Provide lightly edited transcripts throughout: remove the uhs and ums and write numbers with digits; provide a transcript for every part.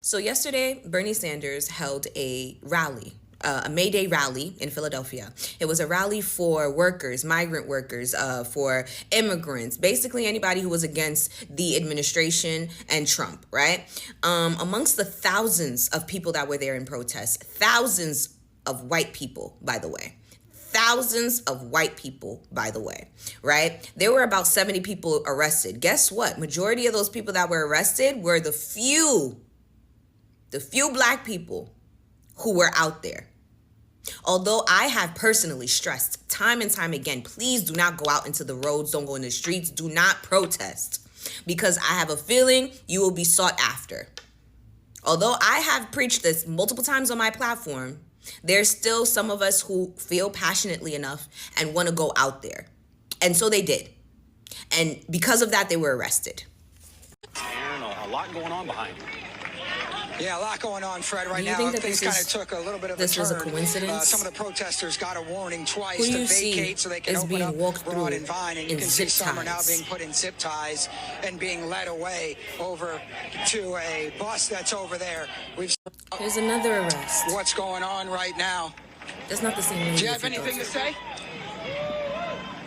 So yesterday, Bernie Sanders held a rally, a May Day rally in Philadelphia. It was a rally for workers, migrant workers, for immigrants, basically anybody who was against the administration and Trump, right? Amongst the thousands of people that were there in protest, thousands of white people, by the way. Thousands of white people, by the way, right? There were about 70 people arrested. Guess what? Majority of those people that were arrested were the few black people who were out there. Although I have personally stressed time and time again, please do not go out into the roads, don't go in the streets, do not protest, because I have a feeling you will be sought after. Although I have preached this multiple times on my platform, there's still some of us who feel passionately enough and want to go out there. And so they did. And because of that, they were arrested. Aaron, a lot going on behind you. Yeah, a lot going on, Fred, right now. Things kind of took a little bit of a turn. This was a coincidence? Some of the protesters got a warning twice Who to you vacate so they can open up Broad and Vine. And you can see some are now being put in zip ties and being led away over to a bus that's over there. There's another arrest. What's going on right now? That's not the same name. Do you have anything to say?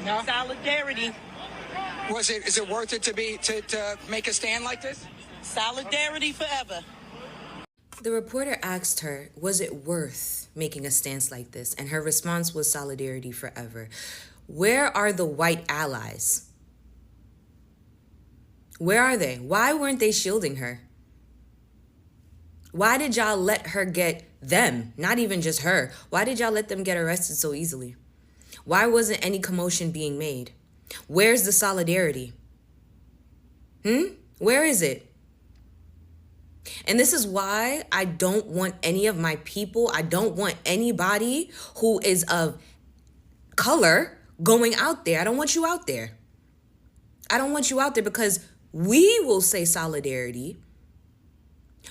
No? Solidarity. Is it worth it to make a stand like this? Solidarity forever. The reporter asked her, was it worth making a stance like this? And her response was solidarity forever. Where are the white allies? Where are they? Why weren't they shielding her? Why did y'all let her get them? Not even just her. Why did y'all let them get arrested so easily? Why wasn't any commotion being made? Where's the solidarity? Where is it? And this is why I don't want any of my people, I don't want anybody who is of color going out there. I don't want you out there. I don't want you out there because we will say solidarity.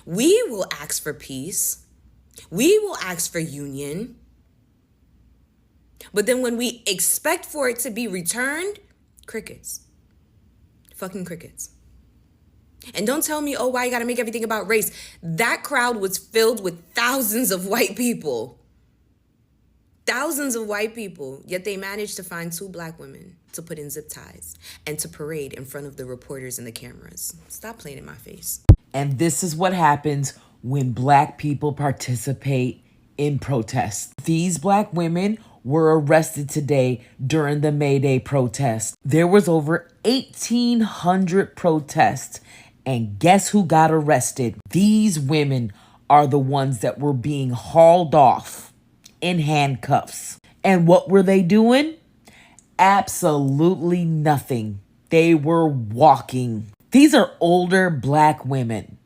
We will ask for peace. We will ask for union. But then when we expect for it to be returned, crickets. Fucking crickets. And don't tell me, oh, why you gotta make everything about race. That crowd was filled with thousands of white people. Thousands of white people. Yet they managed to find 2 black women to put in zip ties and to parade in front of the reporters and the cameras. Stop playing in my face. And this is what happens when black people participate in protests. These black women were arrested today during the May Day protest. There was over 1,800 protests. And guess who got arrested? These women are the ones that were being hauled off in handcuffs. And what were they doing? Absolutely nothing. They were walking. These are older black women.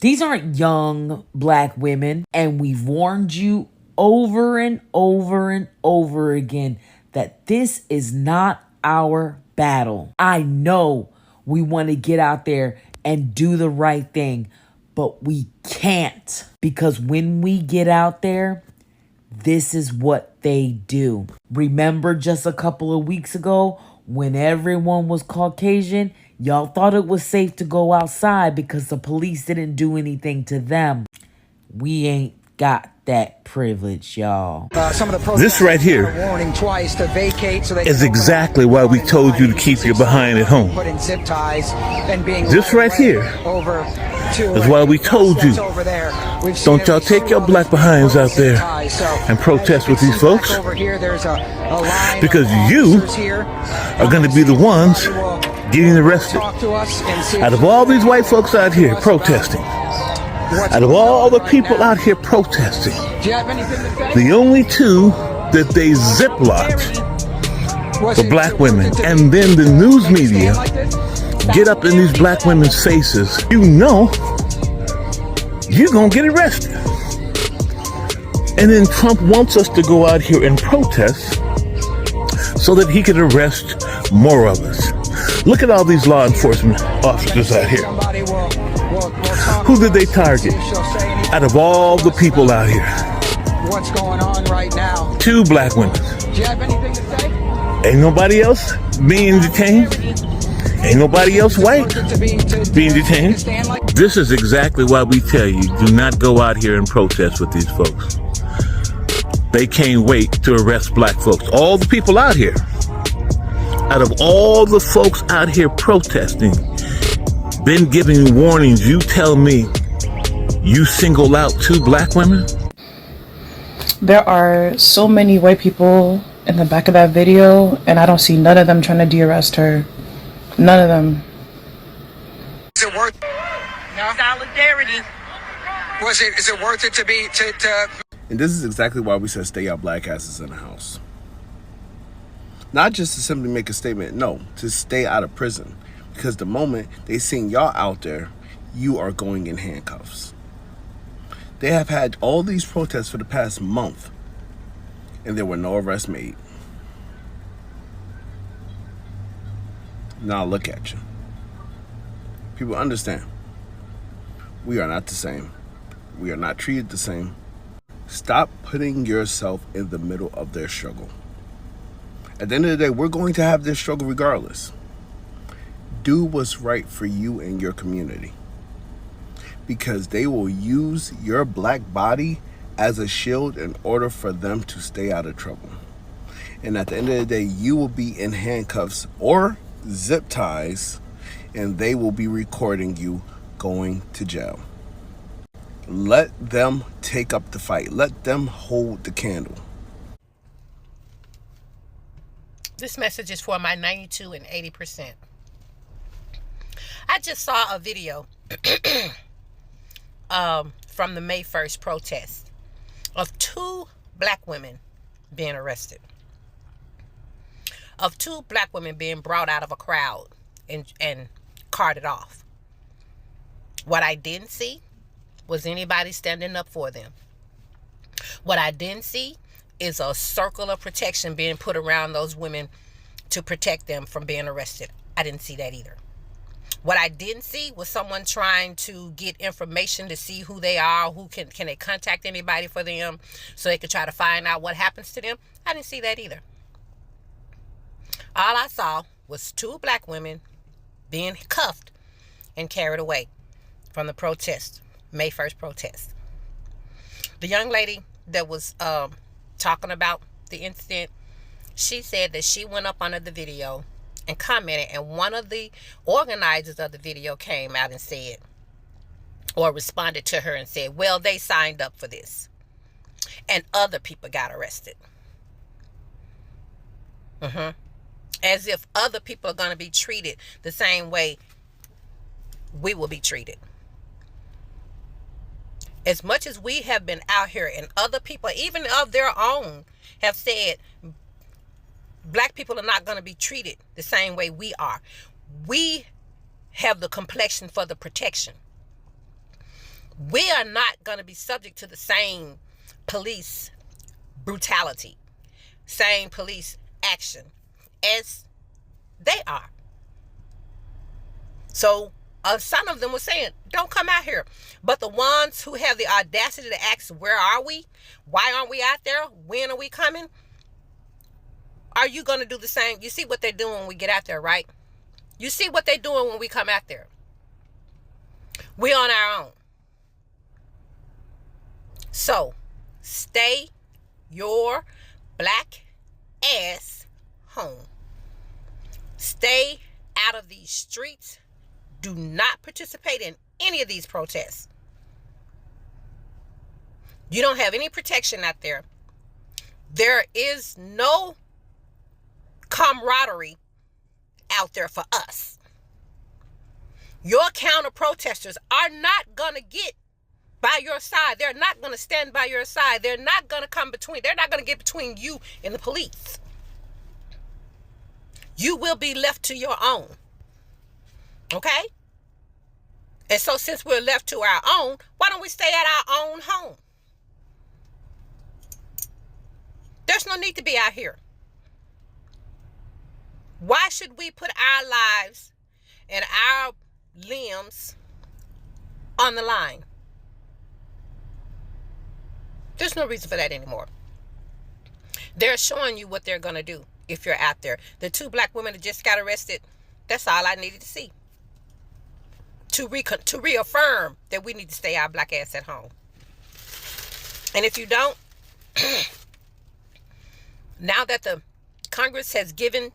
These aren't young black women. And we've warned you over and over and over again that this is not our battle. I know we want to get out there and do the right thing, but we can't, because when we get out there, this is what they do. Remember just a couple of weeks ago when everyone was Caucasian, y'all thought it was safe to go outside because the police didn't do anything to them. We ain't got that privilege, y'all. This right here is exactly why we told you to keep your behind at home. This right here is why we told you, don't y'all take your black behinds out there and protest with these folks, because you are going to be the ones getting arrested. Out of all these white folks out here protesting, out of all the people out here protesting, the only 2 that they ziplocked were black women. And then the news media get up in these black women's faces. You know you're going to get arrested. And then Trump wants us to go out here and protest so that he can arrest more of us. Look at all these law enforcement officers out here. Who did they target out of all the people out here? What's going on right now? 2 black women. Do you have anything to say? Ain't nobody else being detained. Ain't nobody else white being detained. This is exactly why we tell you, do not go out here and protest with these folks. They can't wait to arrest black folks. All the people out here, out of all the folks out here protesting, been giving warnings, you tell me you single out 2 black women? There are so many white people in the back of that video, and I don't see none of them trying to de-arrest her. None of them. Is it worth Solidarity. Is it worth it to be to And this is exactly why we said stay our black asses in the house. Not just to simply make a statement, no, to stay out of prison. Because the moment they seen y'all out there, you are going in handcuffs. They have had all these protests for the past month, and there were no arrests made. Now look at you. People understand. We are not the same. We are not treated the same. Stop putting yourself in the middle of their struggle. At the end of the day, we're going to have this struggle regardless. Do what's right for you and your community. Because they will use your black body as a shield in order for them to stay out of trouble. And at the end of the day, you will be in handcuffs or zip ties, and they will be recording you going to jail. Let them take up the fight. Let them hold the candle. This message is for my 92 and 80%. I just saw a video from the May 1st protest of 2 black women being arrested. Of 2 black women being brought out of a crowd and carted off. What I didn't see was anybody standing up for them. What I didn't see is a circle of protection being put around those women to protect them from being arrested. I didn't see that either. What I didn't see was someone trying to get information to see who they are, who can they contact anybody for them so they could try to find out what happens to them. I didn't see that either. All I saw was 2 black women being cuffed and carried away from the protest, May 1st protest. The young lady that was talking about the incident, she said that she went up under the video and commented, and one of the organizers of the video came out and said, or responded to her and said, well, they signed up for this and other people got arrested. As if other people are going to be treated the same way we will be treated. As much as we have been out here and other people, even of their own, have said black people are not going to be treated the same way we are. We have the complexion for the protection. We are not going to be subject to the same police brutality, same police action as they are. So some of them were saying, don't come out here. But the ones who have the audacity to ask, where are we? Why aren't we out there? When are we coming? Are you going to do the same? You see what they're doing when we get out there, right? You see what they're doing when we come out there. We're on our own. So, stay your black ass home. Stay out of these streets. Do not participate in any of these protests. You don't have any protection out there. There is no camaraderie out there for us. Your counter protesters are not going to get by your side. They're not going to stand by your side. They're not going to come between. They're not going to get between you and the police. You will be left to your own. Okay? And so since we're left to our own, why don't we stay at our own home? There's no need to be out here. Why should we put our lives and our limbs on the line? There's no reason for that anymore. They're showing you what they're going to do if you're out there. The 2 black women that just got arrested, that's all I needed to see. to reaffirm that we need to stay our black ass at home. And if you don't, now that the Congress has given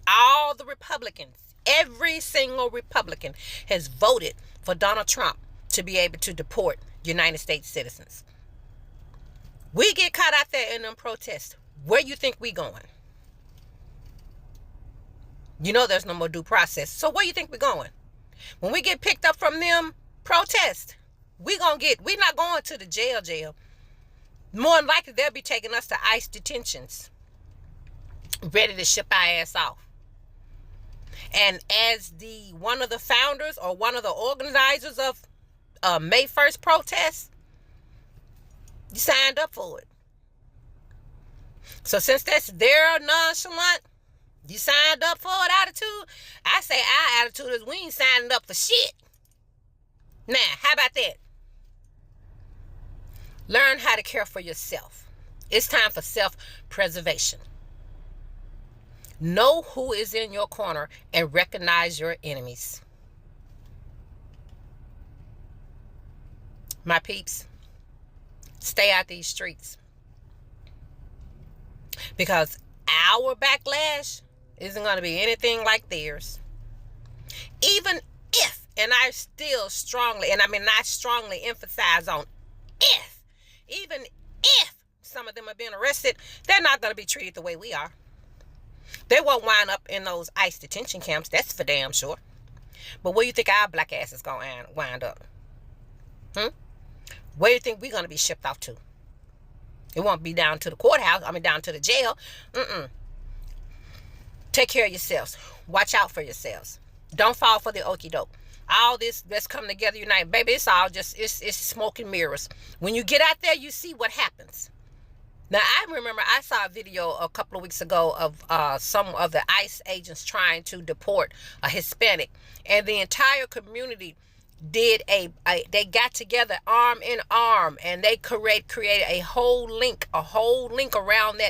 all the Republicans, every single Republican has voted for Donald Trump to be able to deport United States citizens. We get caught out there in them protests. Where you think we going? You know there's no more due process. So where you think we going? When we get picked up from them protests, we're not going to the jail. More than likely, they'll be taking us to ICE detentions, ready to ship our ass off. And as one of the founders or one of the organizers of May 1st protests, you signed up for it. So since that's their nonchalant, you signed up for it attitude, I say our attitude is we ain't signing up for shit. Now, how about that? Learn how to care for yourself. It's time for self-preservation. Know who is in your corner and recognize your enemies. My peeps, stay out these streets. Because our backlash isn't going to be anything like theirs. Even if, and I still strongly, and I strongly emphasize on if, even if some of them are being arrested, they're not going to be treated the way we are. They won't wind up in those ICE detention camps. That's for damn sure. But where you think our black ass is going to wind up? Where do you think we're going to be shipped off to? It won't be down to the courthouse. Down to the jail. Take care of yourselves. Watch out for yourselves. Don't fall for the okie doke. All this, let's come together, unite. Baby, it's all just, it's smoke and mirrors. When you get out there, you see what happens. Now, I remember I saw a video a couple of weeks ago of some of the ICE agents trying to deport a Hispanic. And the entire community did they got together arm in arm, and they created a whole link around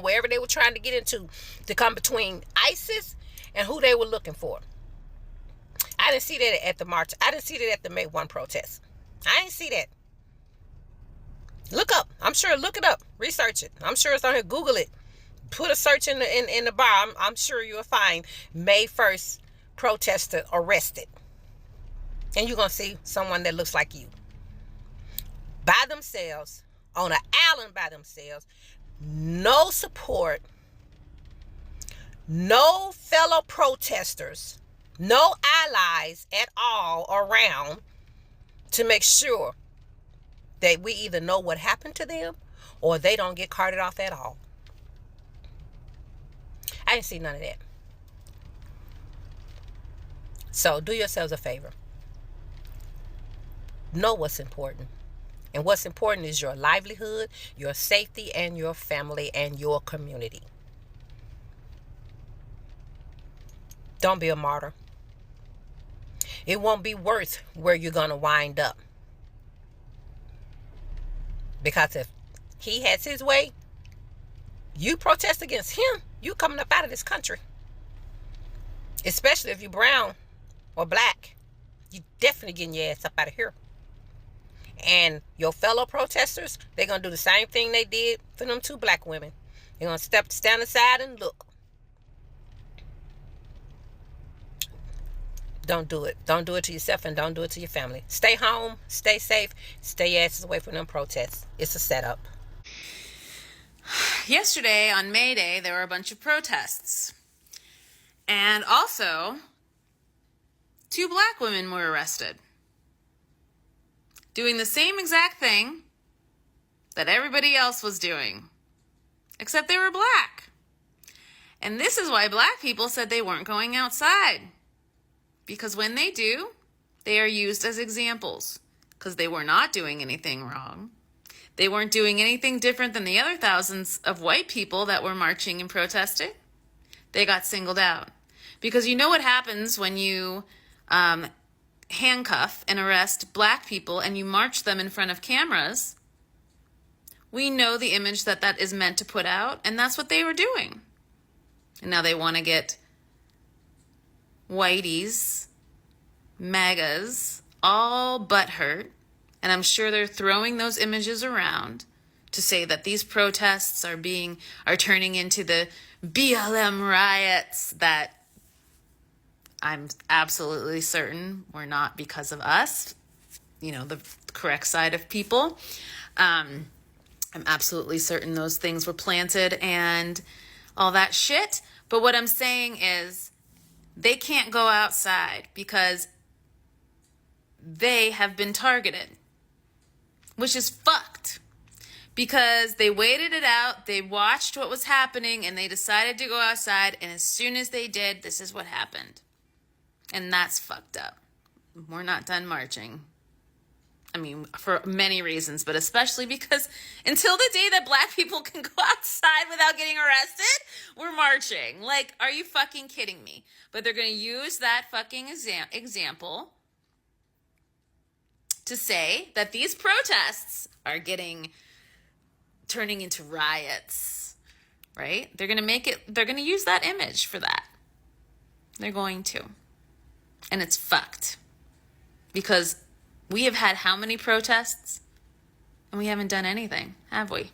wherever they were trying to get into, to come between ISIS and who they were looking for. I didn't see that at the march. I didn't see that at the May 1 protest. I didn't see that. Look up. I'm sure. Look it up. Research it. I'm sure it's on here. Google it. Put a search in the bar. I'm sure you'll find May 1st protester arrested. And you're going to see someone that looks like you. By themselves. On an island by themselves. No support. No fellow protesters. No allies at all around to make sure that we either know what happened to them or they don't get carted off at all. I didn't see none of that. So do yourselves a favor. Know what's important. And what's important is your livelihood, your safety, and your family and your community. Don't be a martyr. It won't be worth where you're going to wind up. Because if he has his way, you protest against him, you coming up out of this country. Especially if you're brown or black. You definitely getting your ass up out of here. And your fellow protesters, they're going to do the same thing they did for them two black women. They're going to stand aside and look. Don't do it. Don't do it to yourself, and don't do it to your family. Stay home. Stay safe. Stay your asses away from them protests. It's a setup. Yesterday on May Day, there were a bunch of protests. And also, 2 black women were arrested. Doing the same exact thing that everybody else was doing. Except they were black. And this is why black people said they weren't going outside. Because when they do, they are used as examples. Because they were not doing anything wrong. They weren't doing anything different than the other thousands of white people that were marching and protesting. They got singled out. Because you know what happens when you handcuff and arrest black people and you march them in front of cameras. We know the image that is meant to put out, and that's what they were doing. And now they want to get whiteys MAGAs all butthurt, and I'm sure they're throwing those images around to say that these protests are turning into the BLM riots that I'm absolutely certain were not because of us, the correct side of people. I'm absolutely certain those things were planted and all that shit. But what I'm saying is they can't go outside because they have been targeted, which is fucked. Because they waited it out, they watched what was happening, and they decided to go outside, and as soon as they did, this is what happened. And that's fucked up. We're not done marching. I mean, for many reasons, but especially because until the day that black people can go outside without getting arrested, we're marching. Like, are you fucking kidding me? But they're going to use that fucking example to say that these protests are turning into riots, right? They're going to use that image for that. They're going to. And it's fucked. Because we have had how many protests? And we haven't done anything, have we?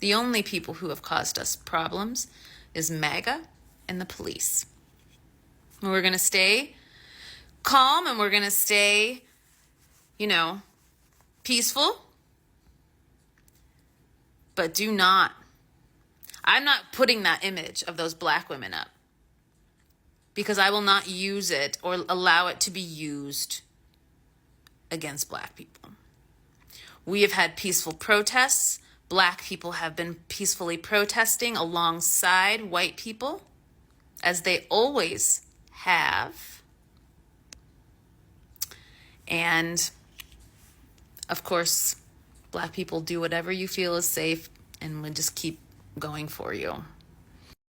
The only people who have caused us problems is MAGA and the police. And we're going to stay calm and we're going to stay, peaceful. But I'm not putting that image of those black women up because I will not use it or allow it to be used against black people. We have had peaceful protests. Black people have been peacefully protesting alongside white people, as they always have. And, of course, black people do whatever you feel is safe, and we'll just keep going for you.